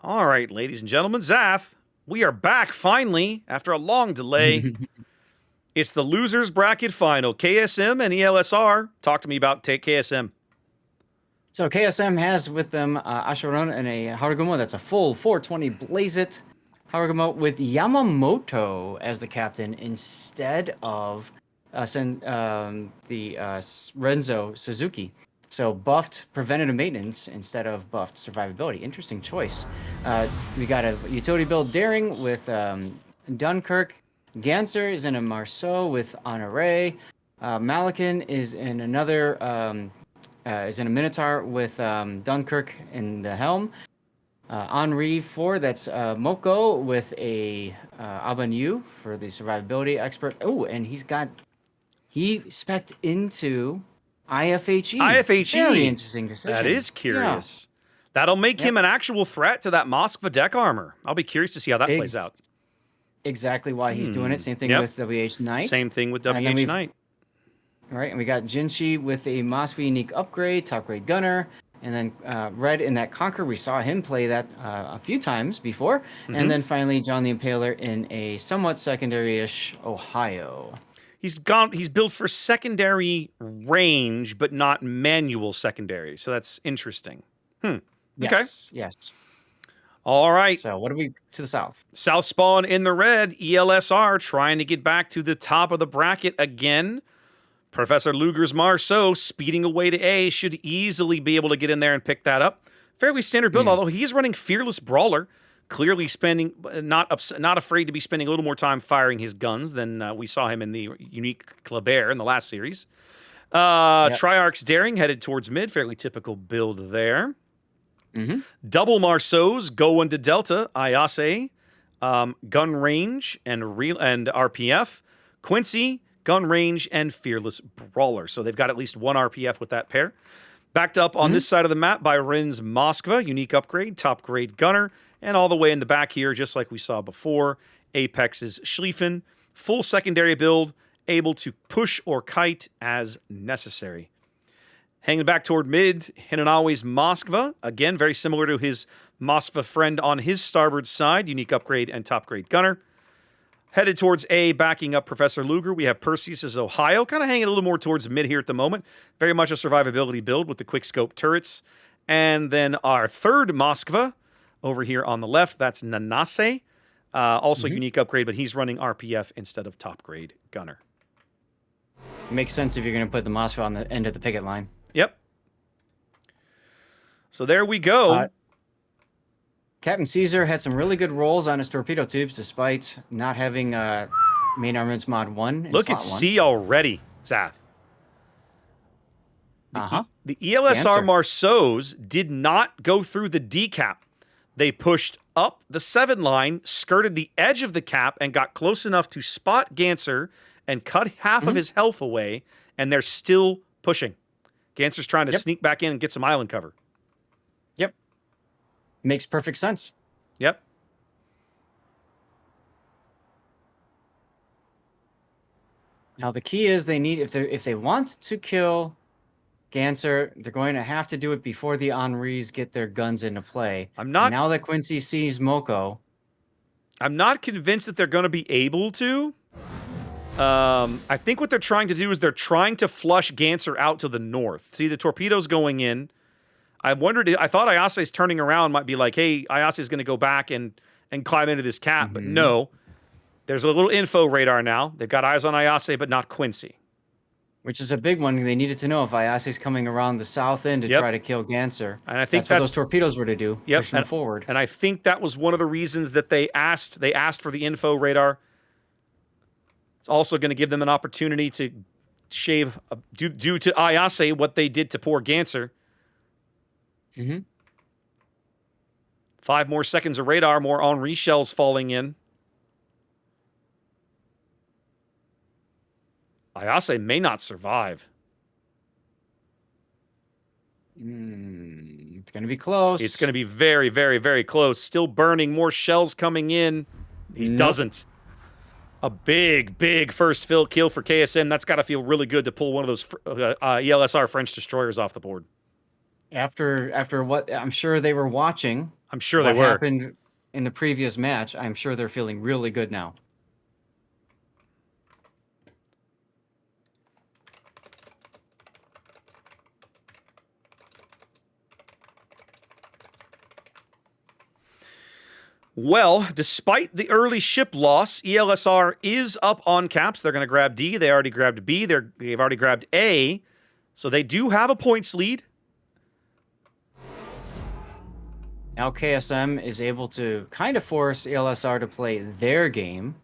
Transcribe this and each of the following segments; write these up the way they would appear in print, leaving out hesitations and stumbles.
All right, ladies and gentlemen, Zath, we are back finally after a long delay. It's the losers bracket final. KSM and ELSR. Talk to me about KSM. So KSM has with them Asheron and a Harugumo. That's a full 420 Blaze It Harugumo with Yamamoto as the captain instead of Renzo Suzuki. So buffed preventative maintenance instead of buffed survivability. Interesting choice. We got a utility build Daring with Dunkirk. Ganser is in a Marceau with Honore. Malikan is in another is in a Minotaur with Dunkirk in the helm. Henri 4, that's Moko with a Abanyu for the survivability expert. Oh, and he spec'd into IFHE. IFHE. Very interesting decision. That is curious. Yeah. That'll make him an actual threat to that Moskva deck armor. I'll be curious to see how that plays out. Exactly why he's doing it. Same thing with WH Knight. Same thing with WH Knight. All right, and we got Jinshi with a Moskva unique upgrade, top grade gunner, and then Red in that Conquer. We saw him play that a few times before, and then finally John the Impaler in a somewhat secondary-ish Ohio. He's built for secondary range, but not manual secondary. So that's interesting. Yes, okay. Yes. All right. So what are we to the south? South spawn in the red. ELSR trying to get back to the top of the bracket again. Professor Luger's Marceau speeding away to A should easily be able to get in there and pick that up. Fairly standard build, although he's running Fearless Brawler. Clearly spending, not afraid to be spending a little more time firing his guns than we saw him in the unique Kleber in the last series. Triarch's Daring headed towards mid. Fairly typical build there. Double Marceaus go into Delta. Ayase, gun range and RPF. Quincy, gun range and Fearless Brawler. So they've got at least one RPF with that pair. Backed up on this side of the map by Ren's Moskva, unique upgrade, top grade gunner. And all the way in the back here, just like we saw before, Apex's Schlieffen, full secondary build, able to push or kite as necessary. Hanging back toward mid, Hinanawe's Moskva, again, very similar to his Moskva friend on his starboard side, unique upgrade and top grade gunner. Headed towards A, backing up Professor Luger, we have Perseus's Ohio, kind of hanging a little more towards mid here at the moment. Very much a survivability build with the quickscope turrets. And then our third Moskva, over here on the left, that's Nanase. Also unique upgrade, but he's running RPF instead of top grade gunner. Makes sense if you're going to put the Moskva on the end of the picket line. Yep. So there we go. Captain Caesar had some really good rolls on his torpedo tubes, despite not having main armaments mod 1. Look at C already, Zath. The ELSR Marceaus did not go through the D cap. They pushed up the 7 line, skirted the edge of the cap, and got close enough to spot Ganser and cut half of his health away, and they're still pushing. Ganser's trying to sneak back in and get some island cover. Yep. Makes perfect sense. Yep. Now the key is they need if they want to kill Ganser, they're going to have to do it before the Henris get their guns into play. Now that Quincy sees Moko. I'm not convinced that they're going to be able to. I think what they're trying to do is they're trying to flush Ganser out to the north. See the torpedoes going in. I thought Ayase's turning around might be like, hey, Ayase's going to go back and climb into this cap. But no. There's a little info radar now. They've got eyes on Ayase, but not Quincy. Which is a big one. They needed to know if Ayase's coming around the south end to try to kill Ganser. And I think that's what those torpedoes were to do, push them forward. And I think that was one of the reasons that they asked for the info radar. It's also going to give them an opportunity to shave, due to Ayase, what they did to poor Ganser. 5 more seconds of radar, more Henri shells falling in. Ayase may not survive. It's going to be close. It's going to be very, very, very close. Still burning, more shells coming in. He doesn't. A big, big first kill for KSM. That's got to feel really good to pull one of those ELSR French destroyers off the board. After what I'm sure they were watching I'm sure they what were. happened in the previous match, I'm sure they're feeling really good now. Well, despite the early ship loss, ELSR is up on caps. They're going to grab D. They already grabbed B. They've already grabbed A. So they do have a points lead. Now KSM is able to kind of force ELSR to play their game,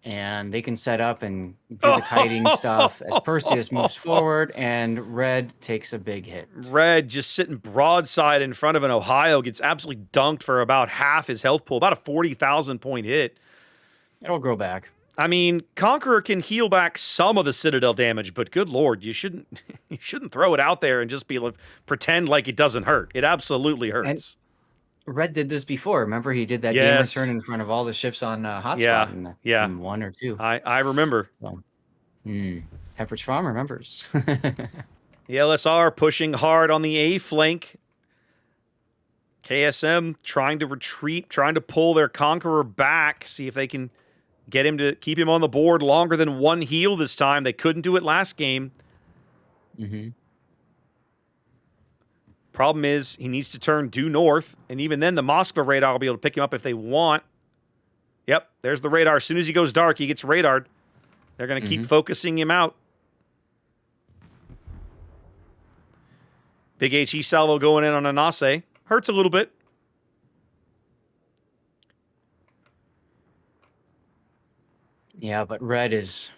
and they can set up and do the kiting stuff as Perseus moves forward, and Red takes a big hit. Red just sitting broadside in front of an Ohio, gets absolutely dunked for about half his health pool, about a 40,000 point hit. It'll grow back. I mean, Conqueror can heal back some of the Citadel damage, but good lord, you shouldn't throw it out there and just pretend like it doesn't hurt. It absolutely hurts. Red did this before. Remember, he did that game return in front of all the ships on Hotspot in 1 or 2. I remember. So, Pepperidge Farm remembers. The ELSR pushing hard on the A flank. KSM trying to retreat, trying to pull their Conqueror back, see if they can get him to keep him on the board longer than one heal this time. They couldn't do it last game. Problem is, he needs to turn due north, and even then, the Moskva radar will be able to pick him up if they want. Yep, there's the radar. As soon as he goes dark, he gets radared. They're going to keep focusing him out. Big HE salvo going in on Anase. Hurts a little bit. Yeah, but Red is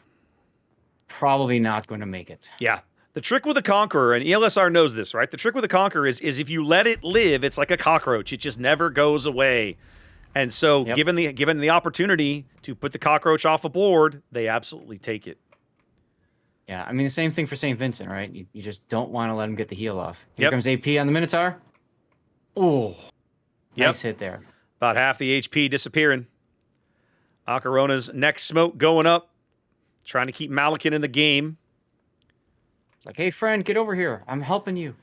probably not going to make it. Yeah. The trick with a Conqueror, and ELSR knows this, right? The trick with a Conqueror is if you let it live, it's like a cockroach. It just never goes away. And so given the opportunity to put the cockroach off a board, they absolutely take it. Yeah, I mean, the same thing for St. Vincent, right? You just don't want to let him get the heal off. Here comes AP on the Minotaur. Oh, nice hit there. About half the HP disappearing. Akarona's next smoke going up, trying to keep Malakin in the game. It's like, hey, friend, get over here. I'm helping you.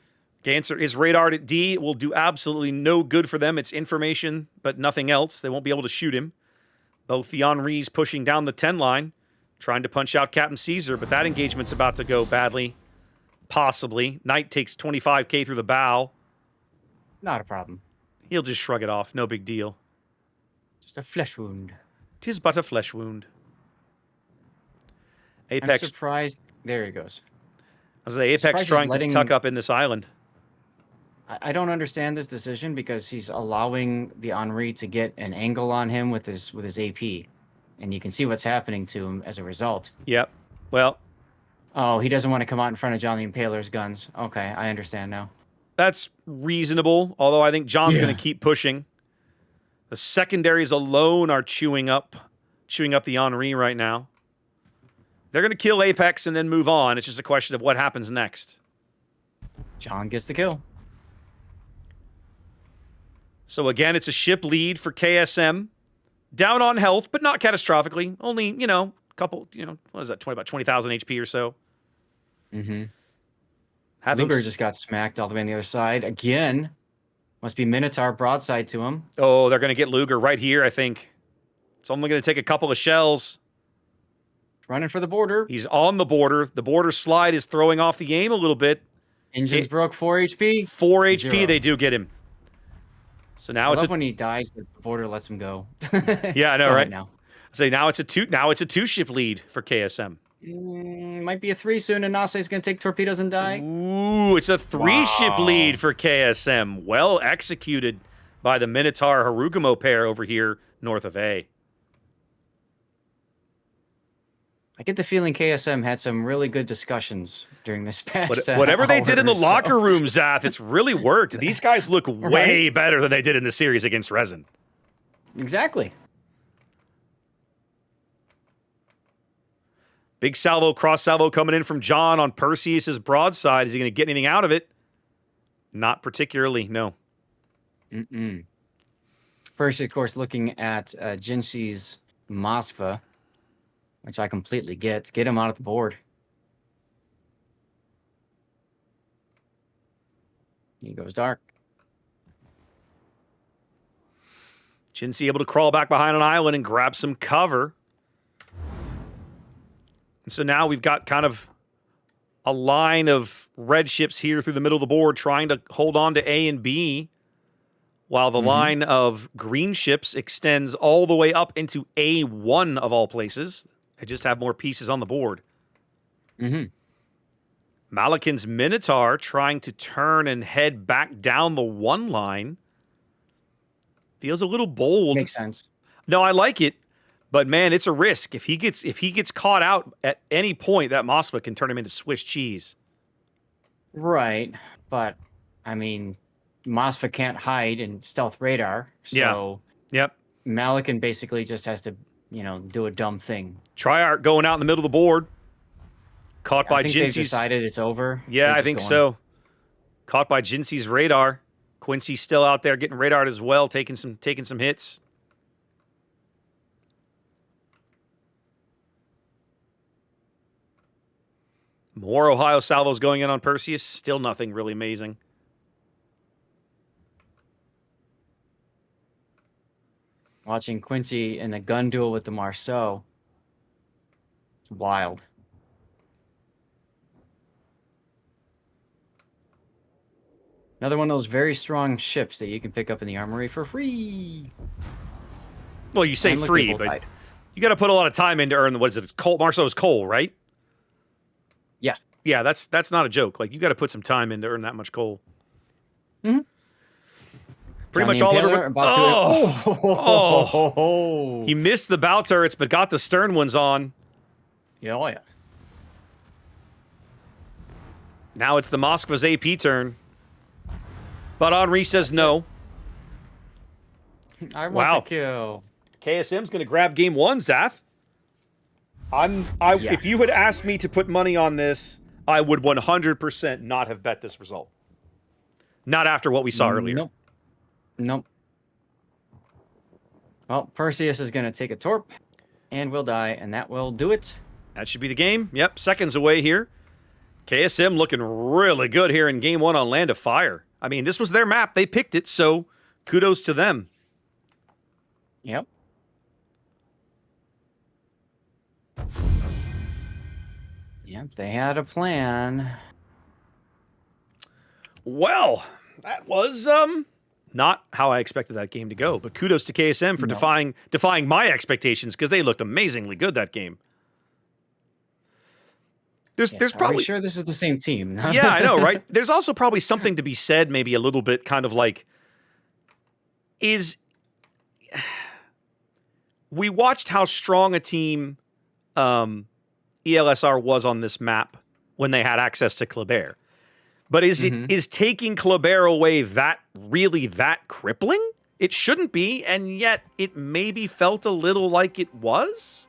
Ganser is radared at D. It will do absolutely no good for them. It's information, but nothing else. They won't be able to shoot him. Both the Henri's pushing down the 10 line, trying to punch out Captain Caesar, but that engagement's about to go badly. Possibly. Knight takes 25k through the bow. Not a problem. He'll just shrug it off. No big deal. Just a flesh wound. 'Tis but a flesh wound. Apex. I'm surprised. There he goes. I was say Apex trying to tuck up in this island. I don't understand this decision because he's allowing the Henri to get an angle on him with his AP, and you can see what's happening to him as a result. Yep. Well. Oh, he doesn't want to come out in front of John the Impaler's guns. Okay, I understand now. That's reasonable, although I think John's going to keep pushing. The secondaries alone are chewing up the Henri right now. They're going to kill Apex and then move on. It's just a question of what happens next. John gets the kill. So again, it's a ship lead for KSM. Down on health, but not catastrophically. Only, a couple, what is that, about 20,000 HP or so. Luger just got smacked all the way on the other side. Again, must be Minotaur broadside to him. Oh, they're going to get Luger right here, I think. It's only going to take a couple of shells. Running for the border. He's on the border. The border slide is throwing off the aim a little bit. Engines broke, 4 HP. 4 HP, 0. They do get him. So now it's when he dies, the border lets him go. Yeah, I know, right? Now. So now it's a 2-ship lead for KSM. Might be a 3 soon, and Nase's going to take torpedoes and die. Ooh, it's a 3-ship lead for KSM. Well executed by the Minotaur Harugumo pair over here north of A. I get the feeling KSM had some really good discussions during this past whatever they did in the locker room, Zath, it's really worked. These guys look way better than they did in the series against Resin. Exactly. Big salvo, cross salvo coming in from John on Perseus's broadside. Is he going to get anything out of it? Not particularly, no. Perseus, of course, looking at Jinshi's Moskva, which I completely get. Get him out of the board. He goes dark. Jinsey able to crawl back behind an island and grab some cover. And so now we've got kind of a line of red ships here through the middle of the board trying to hold on to A and B, while the line of green ships extends all the way up into A1 of all places. They just have more pieces on the board. Malakin's Minotaur trying to turn and head back down the 1 line. Feels a little bold. Makes sense. No, I like it, but man, it's a risk. If he gets caught out at any point, that Moskva can turn him into Swiss cheese. Right, but I mean, Moskva can't hide in stealth radar, so Yep. Malakin basically just has to, do a dumb thing. Triarch going out in the middle of the board. Caught by I think they've Jinsey's. decided it's over. Yeah, They're I just think going. so. Caught by Jinsey's radar. Quincy's still out there getting radared as well, taking some hits. More Ohio salvos going in on Perseus. Still nothing really amazing. Watching Quincy in the gun duel with the Marceau. It's wild. Another one of those very strong ships that you can pick up in the armory for free. Well, you say And look, free, they both but died. you got to put a lot of time in to earn what is it? It's coal. Marceau's coal, right? Yeah. Yeah, that's not a joke. Like, you got to put some time in to earn that much coal. Mhm. Pretty Johnny much all Impaler over. about to. He missed the bow turrets, but got the stern ones on. Yeah, oh yeah. Now it's the Moskva's AP turn. But Henri says no. I want Wow. the kill. KSM's going to grab game 1, Zath. If you had asked me to put money on this, I would 100% not have bet this result. Not after what we saw earlier. Nope. Well, Perseus is going to take a torp and will die, and that will do it. That should be the game. Yep, seconds away here. KSM looking really good here in game 1 on Land of Fire. I mean, this was their map. They picked it, so kudos to them. Yep. Yep, they had a plan. Well, that was not how I expected that game to go, but kudos to KSM for defying my expectations, because they looked amazingly good that game. There's Are probably we sure this is the same team? Yeah, I know, right? There's also probably something to be said, maybe a little bit kind of like, we watched how strong a team ELSR was on this map when they had access to Kleber. But is taking Kleber away really that crippling? It shouldn't be, and yet it maybe felt a little like it was.